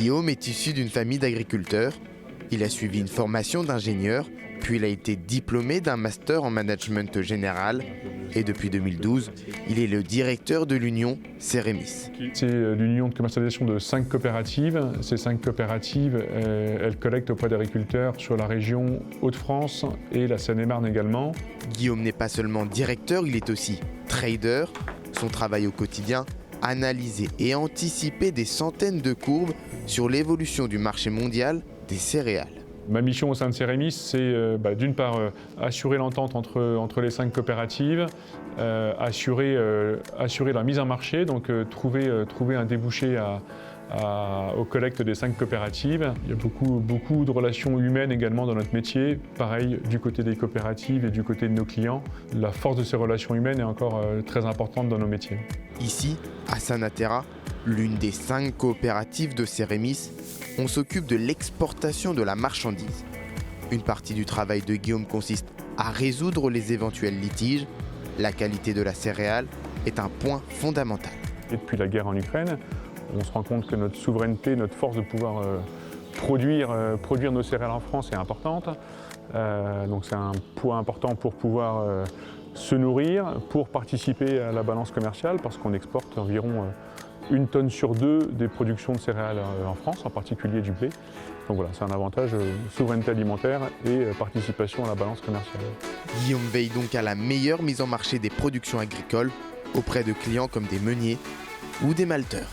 Guillaume est issu d'une famille d'agriculteurs. Il a suivi une formation d'ingénieur, puis il a été diplômé d'un master en management général. Et depuis 2012, il est le directeur de l'union Ceremis. C'est l'union de commercialisation de 5 coopératives. Ces 5 coopératives, elles collectent auprès d'agriculteurs sur la région Hauts-de-France et la Seine-et-Marne également. Guillaume n'est pas seulement directeur, il est aussi trader. Son travail au quotidien, analyser et anticiper des centaines de courbes sur l'évolution du marché mondial des céréales. Ma mission au sein de Ceremis, c'est d'une part assurer l'entente entre les 5 coopératives, assurer la mise en marché, donc trouver un débouché aux collectes des 5 coopératives. Il y a beaucoup de relations humaines également dans notre métier, pareil du côté des coopératives et du côté de nos clients. La force de ces relations humaines est encore très importante dans nos métiers. Ici, à Sanatera, l'une des 5 coopératives de Ceremis, on s'occupe de l'exportation de la marchandise. Une partie du travail de Guillaume consiste à résoudre les éventuels litiges. La qualité de la céréale est un point fondamental. Et depuis la guerre en Ukraine, on se rend compte que notre souveraineté, notre force de pouvoir produire nos céréales en France est importante. Donc c'est un point important pour pouvoir se nourrir, pour participer à la balance commerciale, parce qu'on exporte environ 1 tonne sur 2 des productions de céréales en France, en particulier du blé. Donc voilà, c'est un avantage souveraineté alimentaire et participation à la balance commerciale. Guillaume veille donc à la meilleure mise en marché des productions agricoles auprès de clients comme des meuniers ou des malteurs.